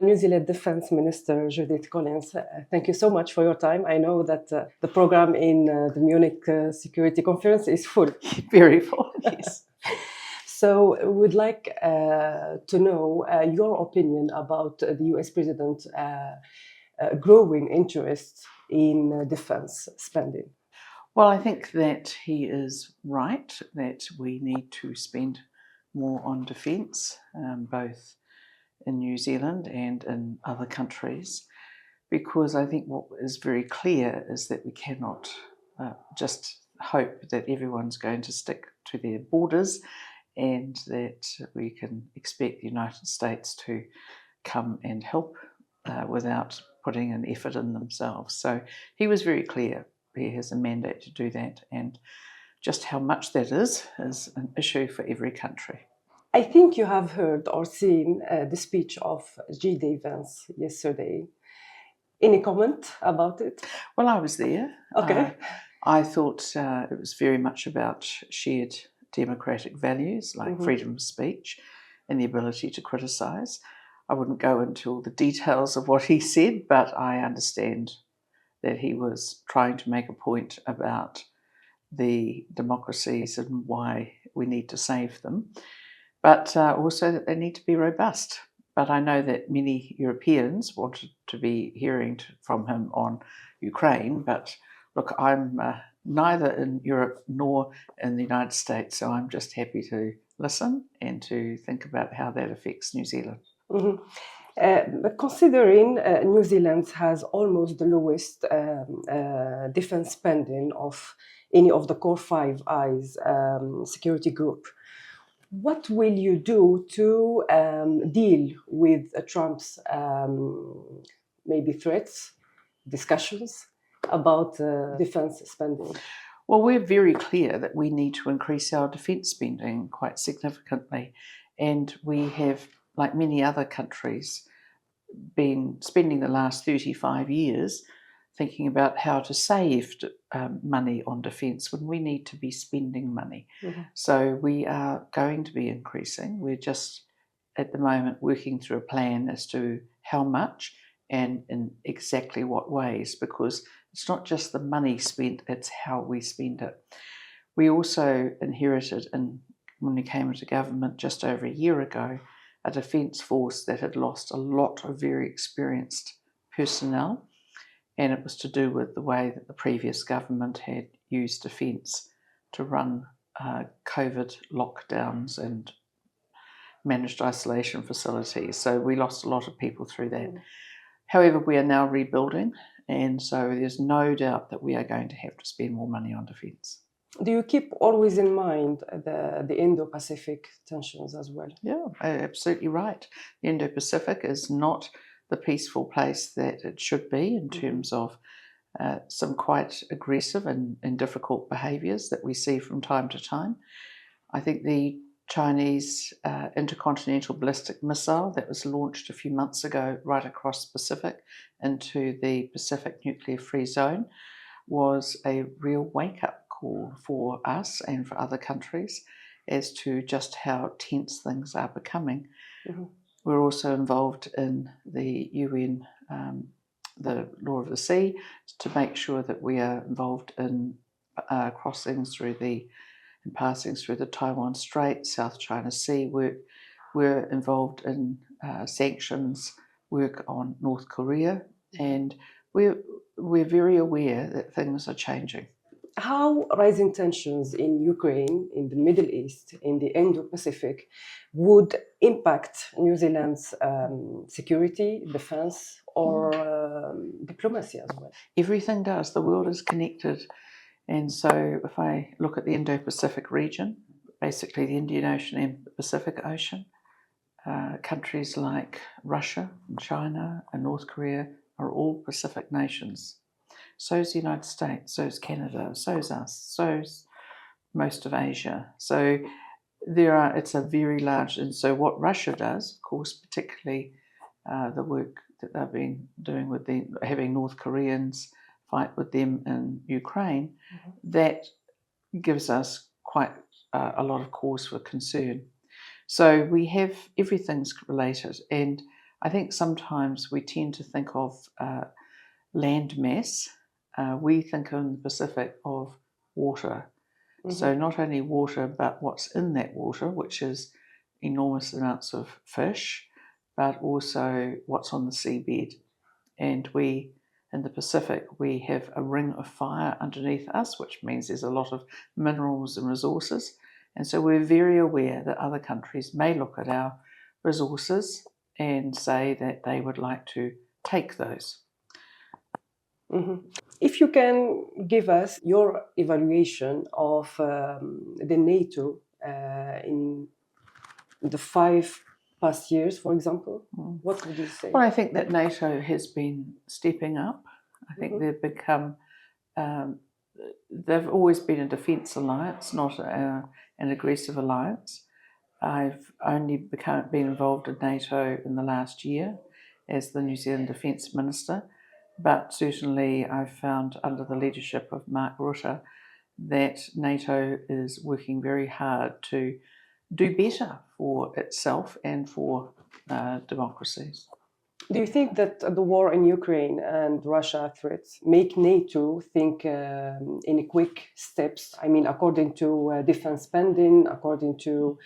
New Zealand Defence Minister Judith Collins, thank you so much for your time. I know that the program in the Munich Security Conference is full. Very full, yes. So we'd like to know your opinion about the US President's growing interest in defence spending. Well, I think that he is right, that we need to spend more on defence, both in New Zealand and in other countries, because I think what is very clear is that we cannot just hope that everyone's going to stick to their borders and that we can expect the United States to come and help without putting an effort in themselves. So he was very clear. He has a mandate to do that, and just how much that is an issue for every country. I think you have heard or seen the speech of G.D. Vance yesterday. Any comment about it? Well, I was there. Okay. I thought it was very much about shared democratic values like freedom of speech and the ability to criticise. I wouldn't go into all the details of what he said, but I understand that he was trying to make a point about the democracies and why we need to save them, but also that they need to be robust. But I know that many Europeans wanted to be hearing from him on Ukraine, but look, I'm neither in Europe nor in the United States, so I'm just happy to listen and to think about how that affects New Zealand. Considering New Zealand has almost the lowest defense spending of any of the core Five Eyes security group, what will you do to deal with Trump's maybe threats, discussions about defense spending? Well, we're very clear that we need to increase our defence spending quite significantly, and we have, like many other countries, been spending the last 35 years thinking about how to save money on defence when we need to be spending money. So we are going to be increasing. We're just at the moment working through a plan as to how much and in exactly what ways, because it's not just the money spent, it's how we spend it. We also inherited, when we came into government just over a year ago, a defence force that had lost a lot of very experienced personnel, and it was to do with the way that the previous government had used defence to run COVID lockdowns and managed isolation facilities. So we lost a lot of people through that. However, we are now rebuilding, and so there's no doubt that we are going to have to spend more money on defence. Do you keep always in mind the Indo-Pacific tensions as well? Yeah, absolutely right. The Indo-Pacific is not the peaceful place that it should be in terms of some quite aggressive and difficult behaviours that we see from time to time. I think the Chinese intercontinental ballistic missile that was launched a few months ago right across the Pacific into the Pacific nuclear-free zone was a real wake-up call for us and for other countries as to just how tense things are becoming. We're also involved in the UN, the Law of the Sea, to make sure that we are involved in crossings through and passings through the Taiwan Strait, South China Sea work. We're involved in sanctions work on North Korea, and we're very aware that things are changing. How rising tensions in Ukraine, in the Middle East, in the Indo-Pacific would impact New Zealand's security, defence, or diplomacy as well? Everything does. The world is connected. And so if I look at the Indo-Pacific region, basically the Indian Ocean and the Pacific Ocean, countries like Russia and China and North Korea are all Pacific nations. So is the United States, so is Canada, so is us, so is most of Asia. So it's a very large, and so what Russia does, of course, particularly the work that they've been doing with having North Koreans fight with them in Ukraine, that gives us quite a lot of cause for concern. So we have, everything's related, and I think sometimes we tend to think of land mass. We think in the Pacific of water. So not only water, but what's in that water, which is enormous amounts of fish, but also what's on the seabed. And we, in the Pacific, we have a ring of fire underneath us, which means there's a lot of minerals and resources. And so we're very aware that other countries may look at our resources and say that they would like to take those. If you can give us your evaluation of the NATO in the 5 past years, for example, what would you say? Well, I think that NATO has been stepping up. I think they've become, they've always been a defence alliance, not an aggressive alliance. I've only been involved in NATO in the last year as the New Zealand Defence Minister, but certainly I've found under the leadership of Mark Rutte that NATO is working very hard to do better for itself and for democracies. Do you think that the war in Ukraine and Russia threats make NATO think in quick steps? I mean, according to defense spending, according to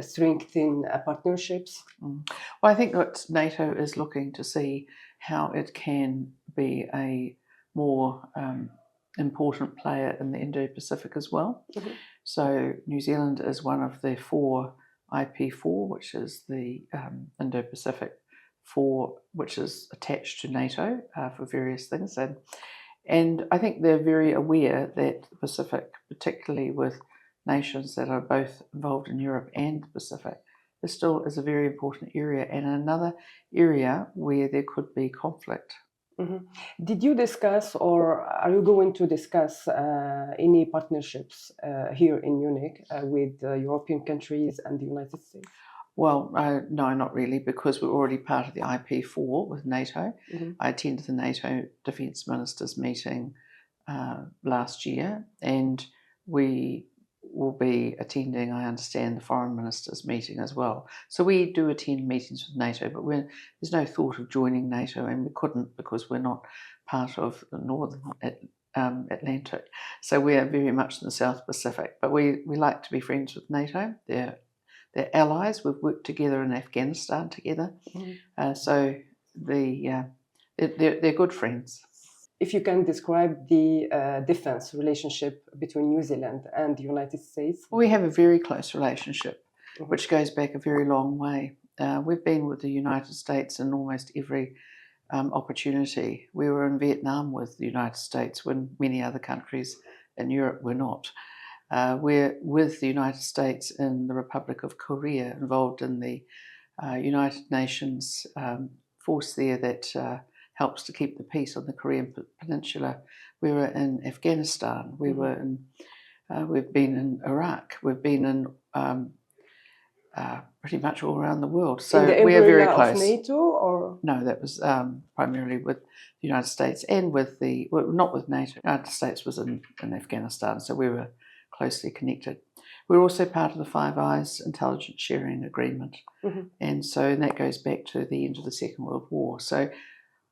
strengthening partnerships? Well, I think that NATO is looking to see how it can be a more important player in the Indo-Pacific as well. So New Zealand is one of the 4 IP4, which is the Indo-Pacific 4, which is attached to NATO for various things. And I think they're very aware that the Pacific, particularly with nations that are both involved in Europe and the Pacific, this still is a very important area and another area where there could be conflict. Did you discuss, or are you going to discuss any partnerships here in Munich with European countries and the United States? Well, no, not really, because we're already part of the IP4 with NATO. I attended the NATO Defence Ministers meeting last year, and we will be attending, I understand, the Foreign Ministers meeting as well. So we do attend meetings with NATO, but there's no thought of joining NATO, and we couldn't because we're not part of the Northern Atlantic. So we are very much in the South Pacific, but we like to be friends with NATO. They're allies. We've worked together in Afghanistan together. So they're good friends. If you can describe the defense relationship between New Zealand and the United States. We have a very close relationship, which goes back a very long way. We've been with the United States in almost every opportunity. We were in Vietnam with the United States when many other countries in Europe were not. We're with the United States in the Republic of Korea, involved in the United Nations force there that helps to keep the peace on the Korean Peninsula. We were in Afghanistan. We've been in Iraq. We've been in pretty much all around the world. So we are very close. Of NATO, or no, that was primarily with the United States and with not with NATO. The United States was in Afghanistan, so we were closely connected. We're also part of the Five Eyes intelligence sharing agreement, and that goes back to the end of the Second World War. So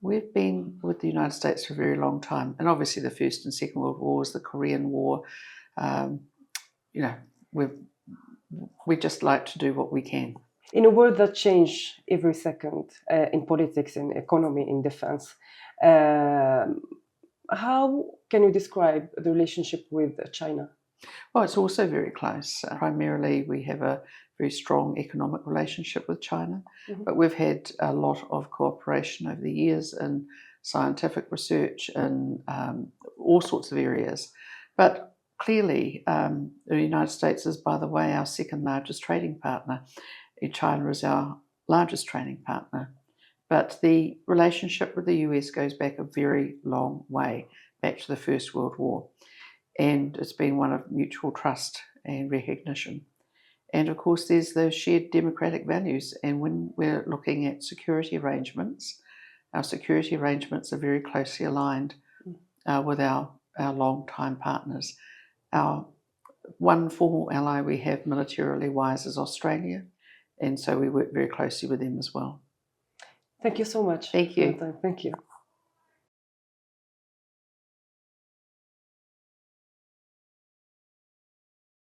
we've been with the United States for a very long time, and obviously the First and Second World Wars, the Korean War. We just like to do what we can. In a world that changes every second in politics, in economy, in defense, how can you describe the relationship with China? Well, it's also very close. Primarily, we have a very strong economic relationship with China, but we've had a lot of cooperation over the years in scientific research and all sorts of areas. But clearly, the United States is, by the way, our second largest trading partner. China is our largest trading partner. But the relationship with the US goes back a very long way, back to the First World War. And it's been one of mutual trust and recognition. And of course, there's those shared democratic values. And when we're looking at security arrangements, our security arrangements are very closely aligned with our long-time partners. Our one formal ally we have militarily wise is Australia, and so we work very closely with them as well. Thank you so much. Thank you. Thank you.